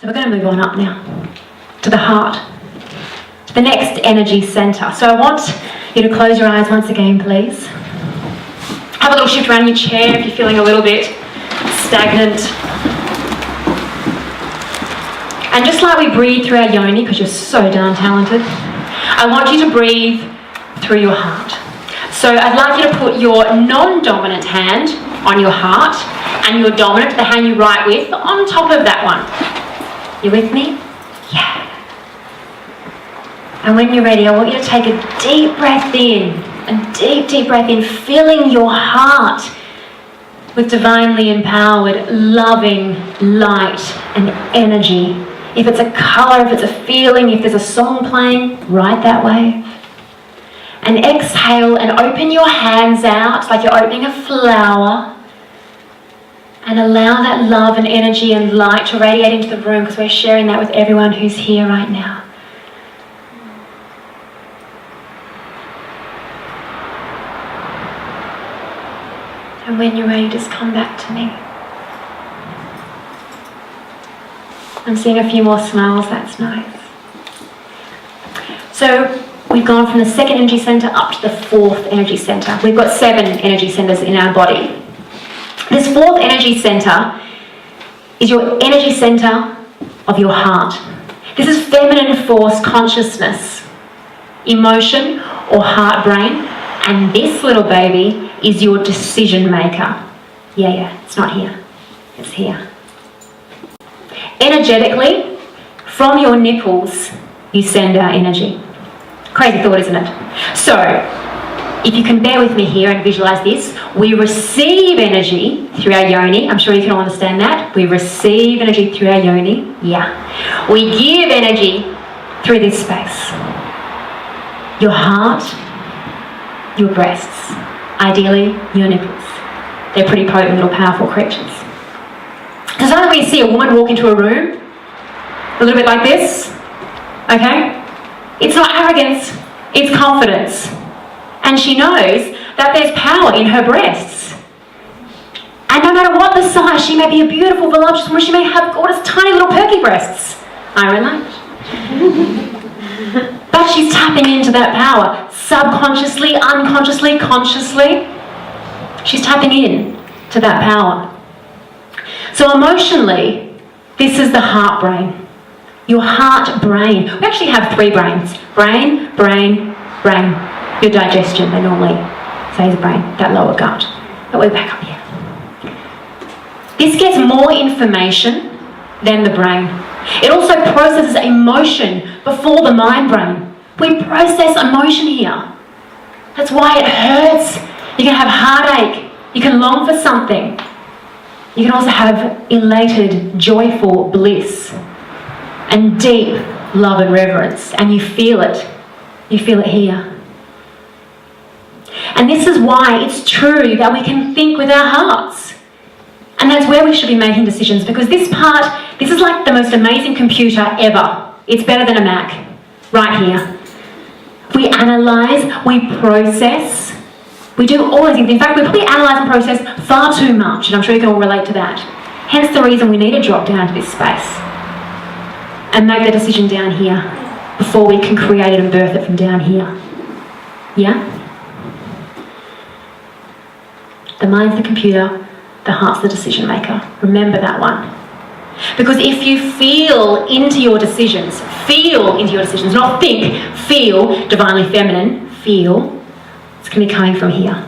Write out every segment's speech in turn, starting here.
So we're going to move on up now to the heart, to the next energy centre. So I want you to close your eyes once again, please. Have a little shift around in your chair if you're feeling a little bit stagnant. And just like we breathe through our yoni, because you're so darn talented, I want you to breathe through your heart. So I'd like you to put your non-dominant hand on your heart and your dominant, the hand you write with, on top of that one. You with me? Yeah. And when you're ready, I want you to take a deep breath in, a deep, deep breath in, filling your heart with divinely empowered, loving light and energy. If it's a colour, if it's a feeling, if there's a song playing, right that way. And exhale and open your hands out like you're opening a flower. And allow that love and energy and light to radiate into the room, because we're sharing that with everyone who's here right now. And when you're ready, just come back to me. I'm seeing a few more smiles, that's nice. So we've gone from the second energy centre up to the fourth energy centre. We've got 7 energy centres in our body. This fourth energy centre is your energy centre of your heart. This is feminine force consciousness, emotion or heart brain, and this little baby is your decision maker. Yeah, it's not here, it's here. Energetically, from your nipples, you send out energy. Crazy thought, isn't it? So, if you can bear with me here and visualise this, we receive energy through our yoni. I'm sure you can all understand that. We receive energy through our yoni. Yeah. We give energy through this space. Your heart, your breasts, ideally your nipples. They're pretty potent little powerful creatures. Because sometimes when you see a woman walk into a room, a little bit like this, okay? It's not arrogance, it's confidence. And she knows that there's power in her breasts. And no matter what the size, she may be a beautiful, voluptuous woman, she may have gorgeous, tiny little perky breasts. I relate. But she's tapping into that power, subconsciously, unconsciously, consciously. She's tapping in to that power. So emotionally, this is the heart brain. Your heart brain. We actually have 3 brains. Brain, brain, brain. Your digestion, they normally say is brain, that lower gut. But we're back up here. This gets more information than the brain. It also processes emotion before the mind brain. We process emotion here. That's why it hurts. You can have heartache. You can long for something. You can also have elated, joyful bliss and deep love and reverence. And you feel it. You feel it here. And this is why it's true that we can think with our hearts. And that's where we should be making decisions, because this is like the most amazing computer ever. It's better than a Mac, right here. We analyse, we process, we do all these things. In fact, we probably analyse and process far too much, and I'm sure you can all relate to that. Hence the reason we need to drop down to this space and make the decision down here before we can create it and birth it from down here. Yeah? The mind's the computer, the heart's the decision maker. Remember that one. Because if you feel into your decisions, not think, feel, divinely feminine, feel, it's going to be coming from here.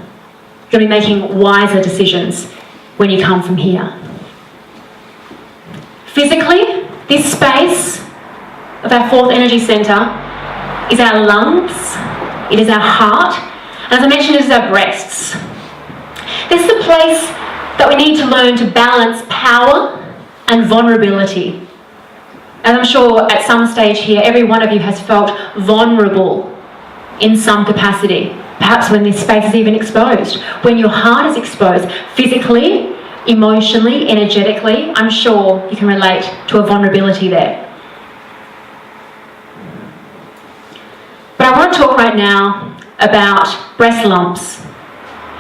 You're going to be making wiser decisions when you come from here. Physically, this space of our fourth energy centre is our lungs, it is our heart, and as I mentioned, it is our breasts. This is the place that we need to learn to balance power and vulnerability. And I'm sure at some stage here, every one of you has felt vulnerable in some capacity. Perhaps when this space is even exposed. When your heart is exposed, physically, emotionally, energetically, I'm sure you can relate to a vulnerability there. But I want to talk right now about breast lumps,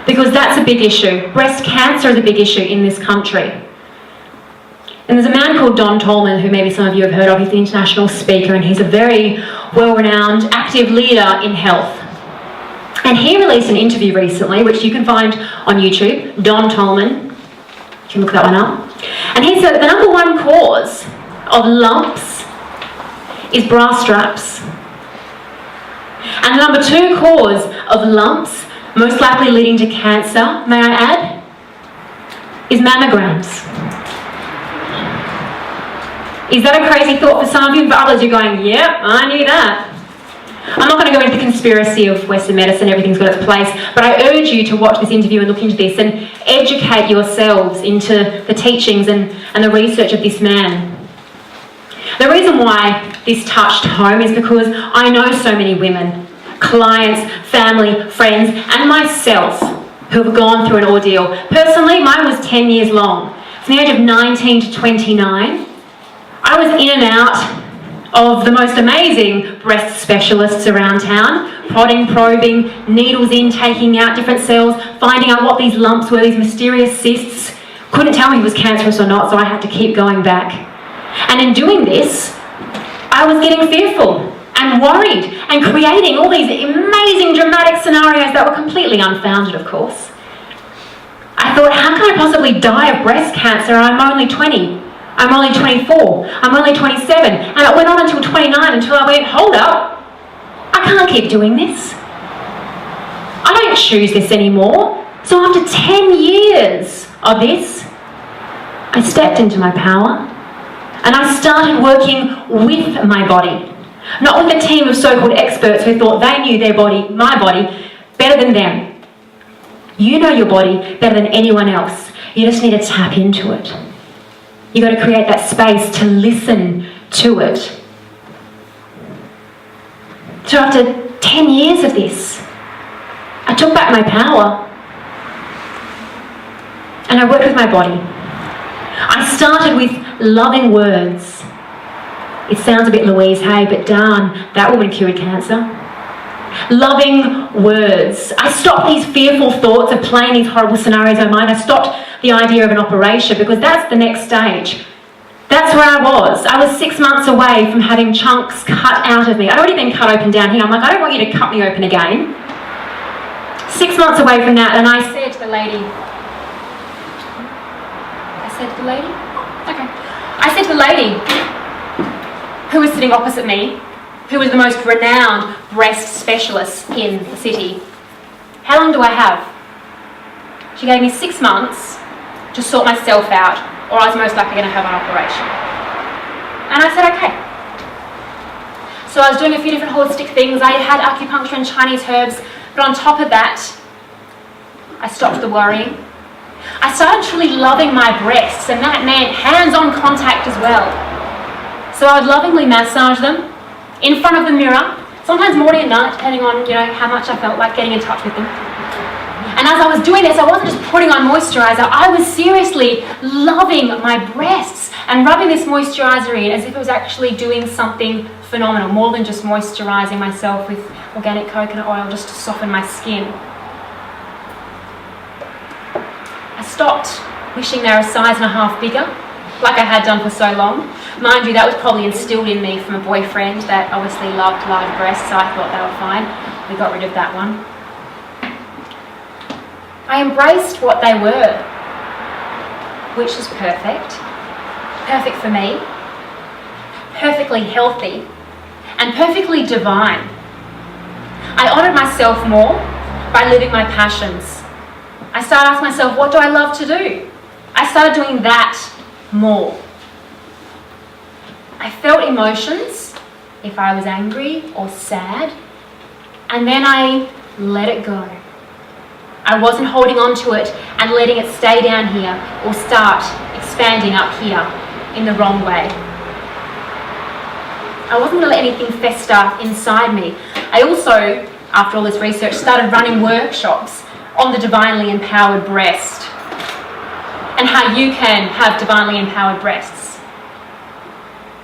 because that's a big issue. Breast cancer is a big issue in this country. And there's a man called Don Tolman, who maybe some of you have heard of. He's an international speaker, and he's a very well-renowned, active leader in health. And he released an interview recently, which you can find on YouTube, Don Tolman. You can look that one up. And he said that the number one cause of lumps is bra straps. And the number two cause of lumps, most likely leading to cancer, may I add, is mammograms. Is that a crazy thought for some of you? And for others, you're going, yep, I knew that. I'm not going to go into the conspiracy of Western medicine, everything's got its place, but I urge you to watch this interview and look into this and educate yourselves into the teachings and the research of this man. The reason why this touched home is because I know so many women, clients, family, friends, and myself who have gone through an ordeal. Personally, mine was 10 years long. From the age of 19 to 29, I was in and out of the most amazing breast specialists around town, prodding, probing, needles in, taking out different cells, finding out what these lumps were, these mysterious cysts. Couldn't tell me if it was cancerous or not, so I had to keep going back. And in doing this, I was getting fearful and worried and creating all these amazing dramatic scenarios that were completely unfounded, of course. I thought, how can I possibly die of breast cancer? I'm only 20. I'm only 24, I'm only 27, and it went on until 29 until I went, hold up, I can't keep doing this. I don't choose this anymore. So after 10 years of this, I stepped into my power and I started working with my body, not with a team of so-called experts who thought they knew their body, my body, better than them. You know your body better than anyone else. You just need to tap into it. You've got to create that space to listen to it. So after 10 years of this, I took back my power and I worked with my body. I started with loving words. It sounds a bit Louise Hay, but darn, that woman cured cancer. Loving words. I stopped these fearful thoughts of playing these horrible scenarios in my mind. I stopped the idea of an operation because that's the next stage. That's where I was. I was 6 months away from having chunks cut out of me. I'd already been cut open down here. I'm like, I don't want you to cut me open again. 6 months away from that, and I said to the lady, who was sitting opposite me, who was the most renowned breast specialist in the city, how long do I have? She gave me 6 months to sort myself out, or I was most likely going to have an operation. And I said, okay. So I was doing a few different holistic things. I had acupuncture and Chinese herbs, but on top of that, I stopped the worrying. I started truly loving my breasts, and that meant hands-on contact as well. So I would lovingly massage them in front of the mirror, sometimes morning and night, depending on how much I felt like getting in touch with them. And as I was doing this, I wasn't just putting on moisturiser, I was seriously loving my breasts and rubbing this moisturiser in as if it was actually doing something phenomenal, more than just moisturising myself with organic coconut oil just to soften my skin. I stopped wishing they were a size and a half bigger, like I had done for so long. Mind you, that was probably instilled in me from a boyfriend that obviously loved large breasts, so I thought they were fine. We got rid of that one. I embraced what they were, which was perfect. Perfect for me, perfectly healthy, and perfectly divine. I honoured myself more by living my passions. I started asking myself, what do I love to do? I started doing that more. I felt emotions, if I was angry or sad, and then I let it go. I wasn't holding on to it and letting it stay down here or start expanding up here in the wrong way. I wasn't going to let anything fester inside me. I also, after all this research, started running workshops on the divinely empowered breast and how you can have divinely empowered breasts.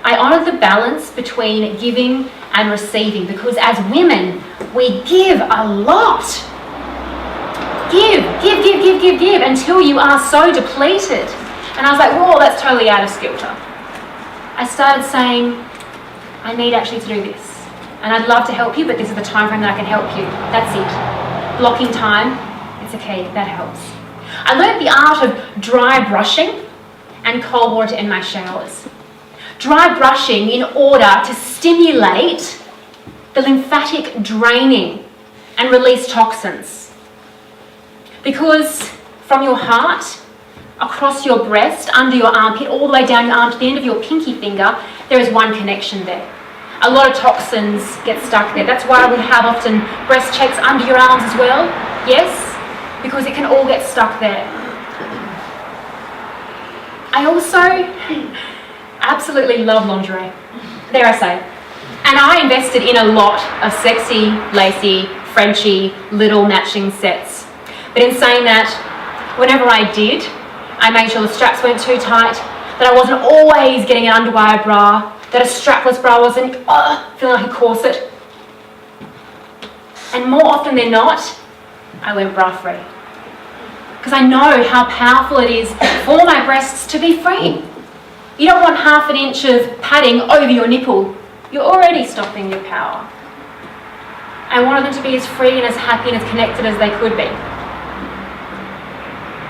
I honoured the balance between giving and receiving, because as women, we give a lot. Give until you are so depleted And I was like, whoa, that's totally out of kilter. I started saying, I need actually to do this. And I'd love to help you, but this is the time frame that I can help you. That's it. Blocking time, it's a key, that helps. I learned the art of dry brushing and cold water in my showers. Dry brushing in order to stimulate the lymphatic draining and release toxins. Because from your heart, across your breast, under your armpit, all the way down your arm to the end of your pinky finger, there is one connection there. A lot of toxins get stuck there. That's why we have often breast checks under your arms as well. Yes, because it can all get stuck there. I also absolutely love lingerie. There I say. And I invested in a lot of sexy, lacy, Frenchy, little matching sets. But in saying that, whenever I did, I made sure the straps weren't too tight, that I wasn't always getting an underwire bra, that a strapless bra wasn't feeling like a corset. And more often than not, I went bra free. Because I know how powerful it is for my breasts to be free. You don't want half an inch of padding over your nipple. You're already stopping your power. I wanted them to be as free and as happy and as connected as they could be.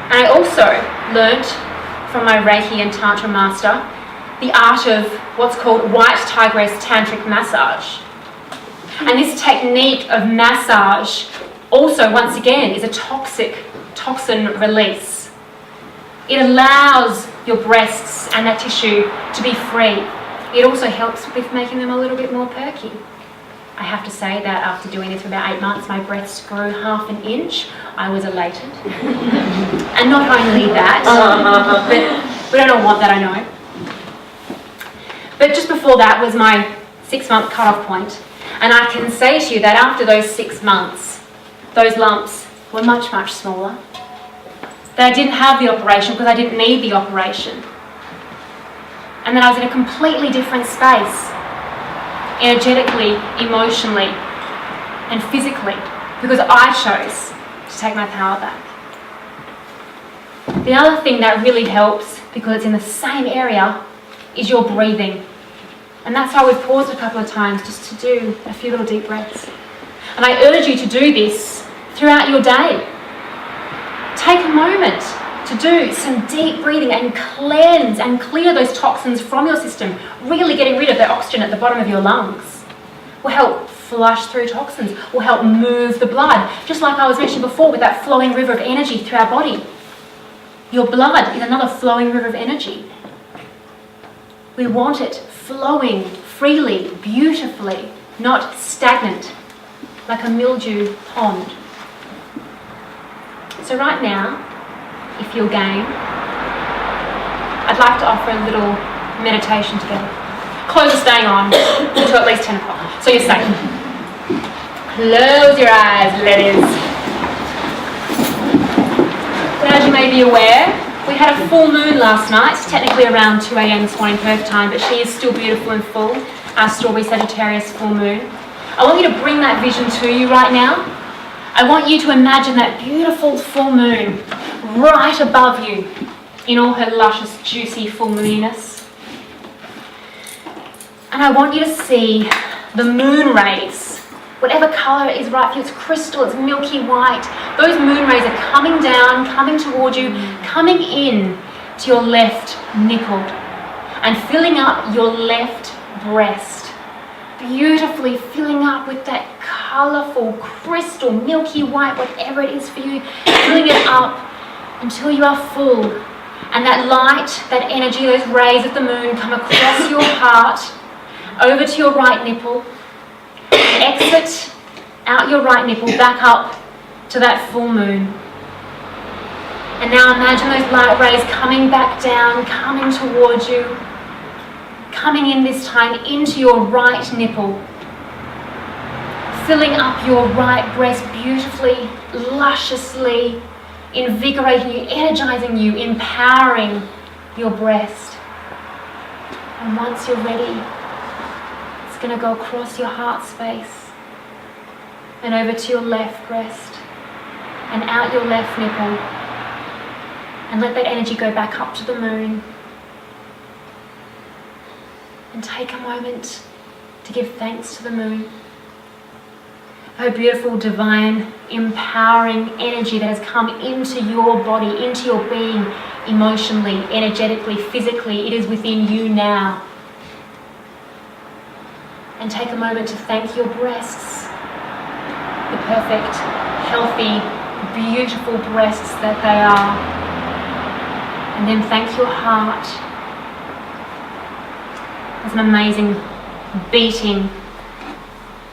And I also learnt from my Reiki and Tantra master the art of what's called white tigress tantric massage. And this technique of massage also, once again, is a toxin release. It allows your breasts and that tissue to be free. It also helps with making them a little bit more perky. I have to say that after doing this for about 8 months, my breasts grew half an inch. I was elated. And not only that, but we don't all want that, I know. But just before that was my 6-month cut-off point. And I can say to you that after those 6 months, those lumps were much, much smaller. That I didn't have the operation because I didn't need the operation. And that I was in a completely different space, energetically, emotionally, and physically, because I chose to take my power back. The other thing that really helps, because it's in the same area, is your breathing. And that's why we've paused a couple of times just to do a few little deep breaths. And I urge you to do this throughout your day. Take a moment to do some deep breathing and cleanse and clear those toxins from your system, really getting rid of the oxygen at the bottom of your lungs. Will help flush through toxins, will help move the blood, just like I was mentioning before with that flowing river of energy through our body. Your blood is another flowing river of energy. We want it flowing freely, beautifully, not stagnant, like a mildew pond. So right now, if you're game, I'd like to offer a little meditation together. Clothes are staying on until at least 10 o'clock, so you're safe. Close your eyes, ladies. So as you may be aware, we had a full moon last night, technically around 2 a.m. this morning Perth time, but she is still beautiful and full, our Strawberry Sagittarius full moon. I want you to bring that vision to you right now. I want you to imagine that beautiful full moon right above you in all her luscious, juicy full mooniness. And I want you to see the moon rays, whatever colour it is right for you, it's crystal, it's milky white. Those moon rays are coming down, coming toward you, coming in to your left nipple and filling up your left breast. Beautifully filling up with that colourful, crystal, milky white, whatever it is for you, filling it up until you are full. And that light, that energy, those rays of the moon come across your heart, over to your right nipple, exit out your right nipple, back up to that full moon. And now imagine those light rays coming back down, coming towards you, coming in this time into your right nipple, filling up your right breast beautifully, lusciously, invigorating you, energizing you, empowering your breast. And once you're ready, it's going to go across your heart space and over to your left breast and out your left nipple And let that energy go back up to the moon. And take a moment to give thanks to the moon. Her beautiful, divine, empowering energy that has come into your body, into your being, emotionally, energetically, physically. It is within you now. And take a moment to thank your breasts, the perfect, healthy, beautiful breasts that they are. And then thank your heart. It's an amazing, beating,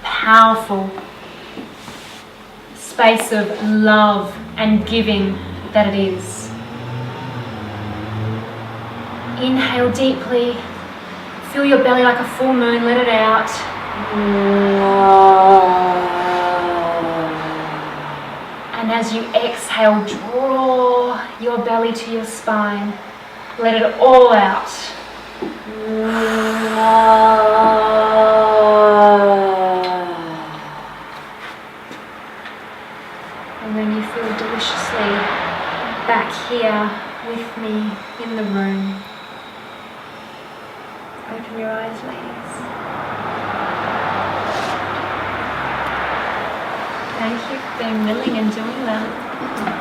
powerful space of love and giving that it is. Inhale deeply. Feel your belly like a full moon. Let it out. And as you exhale, draw your belly to your spine. Let it all out. And when you feel deliciously back here with me in the room, open your eyes, ladies. Thank you for being willing and doing that.